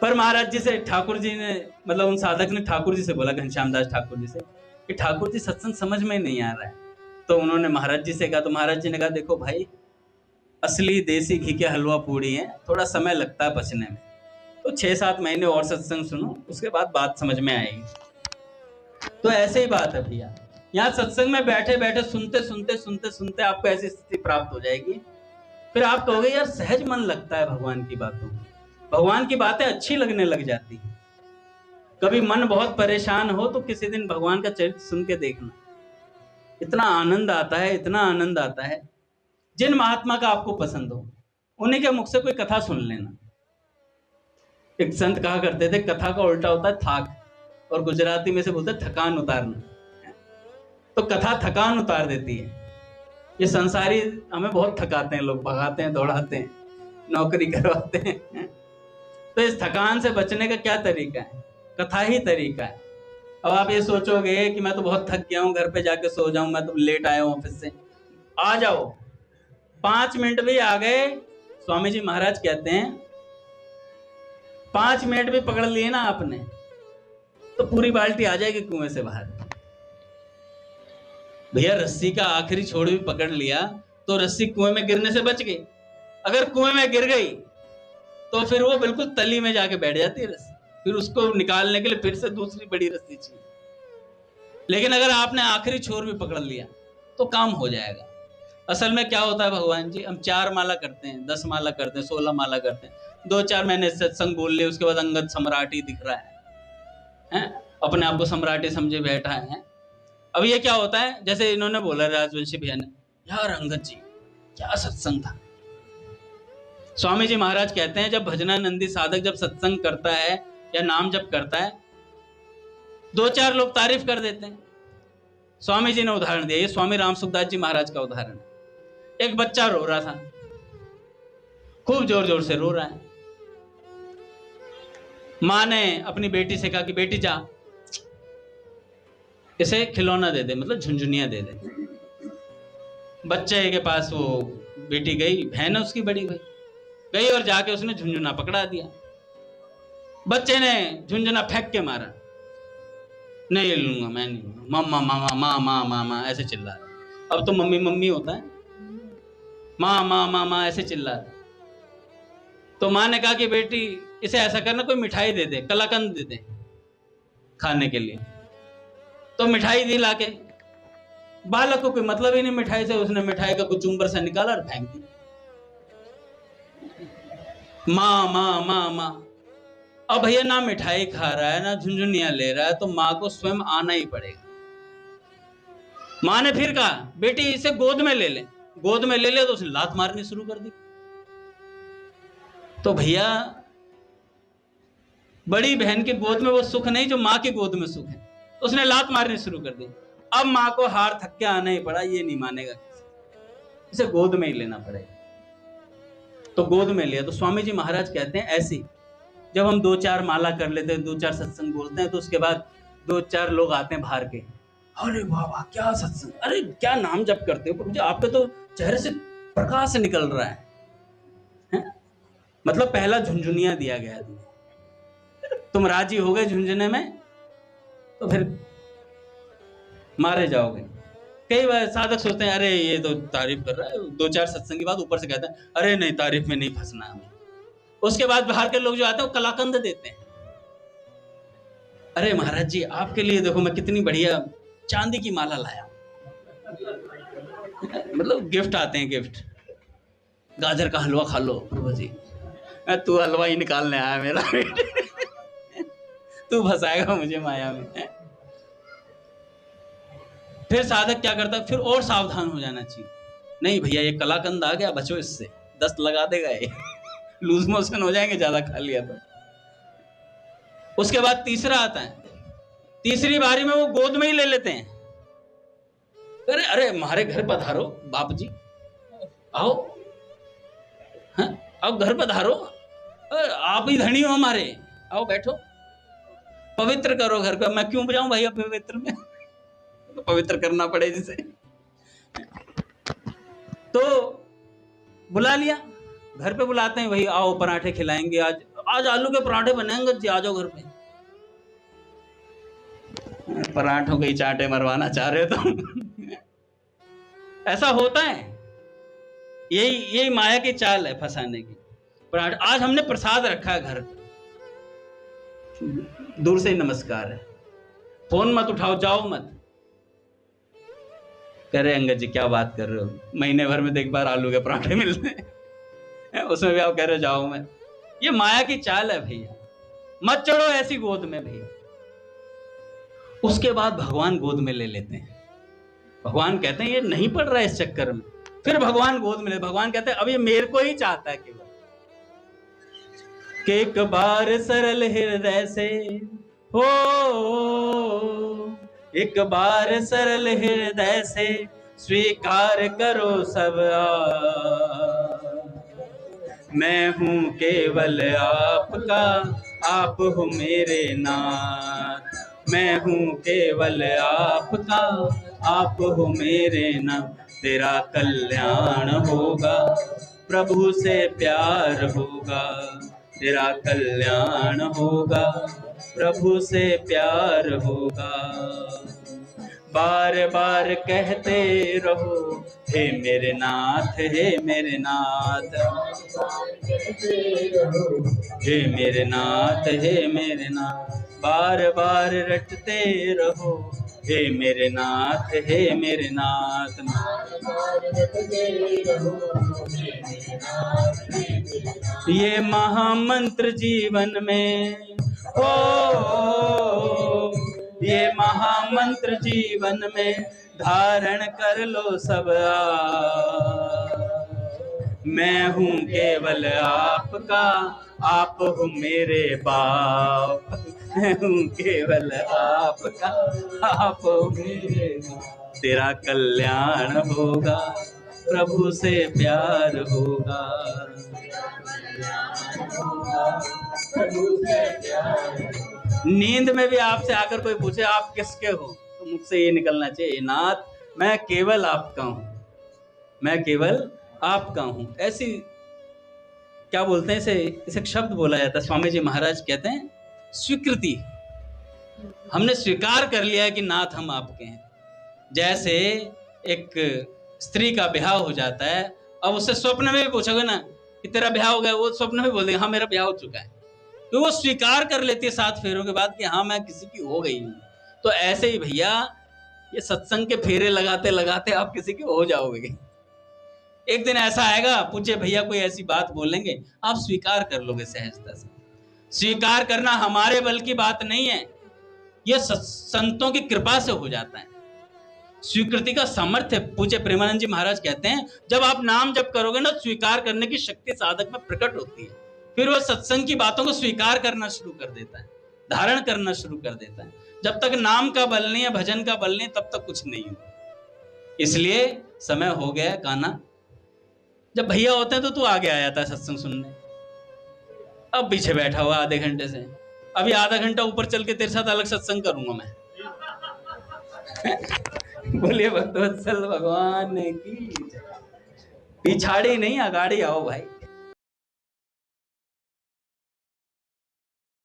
पर महाराज जी से ठाकुर जी ने, मतलब उन साधक ने ठाकुर जी से बोला, घनश्याम दास ठाकुर जी से, कि ठाकुर जी सत्संग समझ में नहीं आ रहा है। तो उन्होंने महाराज जी से कहा, तो महाराज जी ने कहा देखो भाई, असली देसी घी के हलवा पूड़ी है, थोड़ा समय लगता है पचने में, तो 6-7 महीने और सत्संग सुनो, उसके बाद बात समझ में आएगी। तो ऐसे ही बात है भैया, यहाँ सत्संग में बैठे बैठे सुनते आपको ऐसी स्थिति प्राप्त हो जाएगी, फिर आप कहोगे यार सहज मन लगता है भगवान की बातों में, भगवान की बातें अच्छी लगने लग जाती है। कभी मन बहुत परेशान हो तो किसी दिन भगवान का चरित्र सुन के देखना, इतना आनंद आता है, इतना आनंद आता है। जिन महात्मा का आपको पसंद हो उन्हीं के मुख से कोई कथा सुन लेना। एक संत कहा करते थे कथा का उल्टा होता है थाक, और गुजराती में से बोलते थकान उतारना। तो कथा थकान उतार देती है। ये संसारी हमें बहुत थकाते हैं, लोग भगाते हैं, दौड़ाते हैं, नौकरी करवाते हैं। तो इस थकान से बचने का क्या तरीका है? कथा ही तरीका है। अब आप ये सोचोगे कि मैं तो बहुत थक गया हूं, घर पे जाके सो जाऊं, मैं तो लेट आया हूं ऑफिस से, आ जाओ, 5 मिनट भी आ गए, स्वामी जी महाराज कहते हैं 5 मिनट भी पकड़ लिए ना आपने तो पूरी बाल्टी आ जाएगी कुएं से बाहर। भैया रस्सी का आखिरी छोड़ भी पकड़ लिया तो रस्सी कुएं में गिरने से बच गई। अगर कुएं में गिर गई तो फिर वो बिल्कुल तली में जाके बैठ जाती है रस्सी, फिर उसको निकालने के लिए फिर से दूसरी बड़ी रस्सी चाहिए। लेकिन अगर आपने आखिरी छोर भी पकड़ लिया तो काम हो जाएगा। असल में क्या होता है भगवान जी, हम 4 माला करते हैं, 10 माला करते हैं, 16 माला करते हैं, 2-4 महीने सत्संग बोल लिए, उसके बाद अंगद सम्राट ही दिख रहा है, अपने आप को सम्राट ही समझे बैठा है। अब ये क्या होता है, जैसे इन्होंने बोला राजवंशी भैया ने, यार अंगद जी क्या सत्संग था। स्वामी जी महाराज कहते हैं जब भजनानंदी साधक जब सत्संग करता है या नाम जप करता है, 2-4 लोग तारीफ कर देते हैं। स्वामी जी ने उदाहरण दिया, ये स्वामी राम सुखदास जी महाराज का उदाहरण। एक बच्चा रो रहा था, खूब जोर जोर से रो रहा है। माँ ने अपनी बेटी से कहा कि बेटी जा इसे खिलौना दे दे, मतलब झुनझुनिया दे दे। बच्चे के पास वो बेटी गई, बहन है उसकी बड़ी गई और जाके उसने झुनझुना पकड़ा दिया। बच्चे ने झुनझुना फेंक के मारा, नहीं लूंगा, मैं नहीं लूंगा, मम्मा मामा माँ माँ माँ माँ ऐसे चिल्ला रहा। अब तो मम्मी मम्मी होता है, माँ माँ माँ माँ ऐसे चिल्ला रहा। तो माँ ने कहा कि बेटी इसे ऐसा करना, कोई मिठाई दे दे, कलाकंद दे दे खाने के लिए। तो मिठाई दी लाके, बालक को कोई मतलब ही नहीं मिठाई से, उसने मिठाई का कुचुम्बर से निकाला और फेंक दी। माँ माँ माँ माँ। अब भैया ना मिठाई खा रहा है ना झुनझुनिया ले रहा है, तो माँ को स्वयं आना ही पड़ेगा। माँ ने फिर कहा बेटी इसे गोद में ले ले, गोद में ले ले, तो उसने लात मारनी शुरू कर दी। तो भैया बड़ी बहन की गोद में वो सुख नहीं जो माँ की गोद में सुख है, तो उसने लात मारनी शुरू कर दी। अब माँ को हार थक के आना ही पड़ा, ये नहीं मानेगा, इसे गोद में ही लेना पड़ेगा। तो गोद में लिया। तो स्वामी जी महाराज कहते हैं ऐसी जब हम 2-4 माला कर लेते हैं, 2-4 सत्संग बोलते हैं, तो उसके बाद 2-4 लोग आते हैं बाहर के, अरे वाह क्या सत्संग, अरे क्या नाम जप करते हो प्रभु जी, आपके तो चेहरे से प्रकाश निकल रहा है? मतलब पहला झुनझुनिया दिया गया है, तुम राजी हो गए झुनझुने में तो फिर मारे जाओगे। कई बार साधक सोचते हैं अरे ये तो तारीफ कर रहा है, 2-4 सत्संग के बाद ऊपर से कहते हैं अरे नहीं तारीफ में नहीं फंसना हमें। उसके बाद बाहर के लोग जो आते हैं वो कलाकंद देते हैं, अरे महाराज जी आपके लिए देखो मैं कितनी बढ़िया चांदी की माला लाया। मतलब गिफ्ट आते हैं, गिफ्ट, गाजर का हलवा खा लो प्रभु जी। तू हलवा ही निकालने आया मेरा बेटे, तू फंसाएगा मुझे माया में। फिर साधक क्या करता है, फिर और सावधान हो जाना चाहिए। नहीं भैया ये कलाकंद आ गया, बचो इससे, दस्त लगा देगा ये लूज मोशन हो जाएंगे ज्यादा खा लिया तो। उसके बाद तीसरा आता है, तीसरी बारी में वो गोद में ही ले लेते हैं। अरे अरे हमारे घर पधारो बाप जी, आओ, हाँ आओ घर पधारो, आप ही धनी हो हमारे, आओ बैठो, पवित्र करो घर को। मैं क्यों बजाऊं भाई पवित्र में, तो पवित्र करना पड़े जिसे। तो बुला लिया, घर पे बुलाते हैं, वही आओ पराठे खिलाएंगे, आज आलू के पराठे बनेंगे जी, आ जाओ घर पे। पराठों के चांटे मरवाना चाह रहे हो तो ऐसा होता है, यही माया की चाल है फंसाने की। पराठे, आज हमने प्रसाद रखा है घर, दूर से ही नमस्कार है, फोन मत उठाओ, जाओ मत। कह रहे अंगद जी क्या बात कर रहे हो, महीने भर में तो एक बार आलू के पराठे मिलते हैं, उसमें भी आप कह रहे हो जाओ मैं। ये माया की चाल है भैया, मत चढ़ो ऐसी गोद में भैया। उसके बाद भगवान गोद में ले लेते हैं। भगवान कहते हैं ये नहीं पड़ रहा है इस चक्कर में, फिर भगवान गोद में ले, भगवान कहते हैं अब ये मेरे को ही चाहता है केवल, कि एक बार सरल हृदय से हो, एक बार सरल हृदय से स्वीकार करो सब, मैं हूं केवल आपका, आप हो मेरे नाथ, मैं हूं केवल आपका, आप हो मेरे नाथ। तेरा कल्याण होगा, प्रभु से प्यार होगा, तेरा कल्याण होगा, प्रभु से प्यार होगा। बार बार कहते रहो हे मेरे नाथ, हे मेरे नाथ, हे मेरे नाथ, हे मेरे नाथ, बार बार रटते रहो हे मेरे नाथ, हे मेरे नाथ। ये महामंत्र जीवन में हो, ये महामंत्र जीवन में धारण कर लो सब, मैं हूँ केवल आपका, आप हो मेरे बाप, मैं हूँ केवल आपका, आप हो मेरे बाप। तेरा कल्याण होगा, प्रभु से प्यार होगा, प्रभु से प्यार। नींद में भी आपसे आकर कोई पूछे आप किसके हो, तो मुझसे ये निकलना चाहिए, नाथ मैं केवल आपका हूँ, मैं केवल आपका हूं। ऐसी क्या बोलते हैं इसे, एक शब्द बोला जाता है, स्वामी जी महाराज कहते हैं स्वीकृति। हमने स्वीकार कर लिया है कि नाथ हम आपके हैं। जैसे एक स्त्री का ब्याह हो जाता है, अब उससे स्वप्न में भी पूछोगे ना कि तेरा ब्याह हो गया, वो स्वप्न में बोल देगा हाँ मेरा ब्याह हो चुका है, तो वो स्वीकार कर लेती है 7 फेरों के बाद कि हाँ मैं किसी की हो गई हूं। तो ऐसे ही भैया ये सत्संग के फेरे लगाते लगाते आप किसी के हो जाओगे। एक दिन ऐसा आएगा, पूछे भैया कोई ऐसी बात बोलेंगे, आप स्वीकार कर लोगे सहजता से। स्वीकार करना हमारे बल की बात नहीं है, यह संतों की कृपा से हो जाता है। स्वीकृति का सामर्थ्य, पूज्य प्रेमानंद जी महाराज कहते हैं जब आप नाम जप करोगे ना, स्वीकार करने की शक्ति साधक में प्रकट होती है, फिर वह सत्संग की बातों को स्वीकार करना शुरू कर देता है, धारण करना शुरू कर देता है। जब तक नाम का बल नहीं है, भजन का बल नहीं, तब तक कुछ नहीं है। इसलिए समय हो गया कान्हा, जब भैया होते हैं तो तू आगे आ जाता है सत्संग सुनने, अब पीछे बैठा हुआ आधे घंटे से, अभी आधा घंटा ऊपर चल के तेरे साथ अलग सत्संग करूंगा मैं। बोलिए भक्तवत्सल भगवान की, पिछाड़ी नहीं अगाड़ी आओ भाई।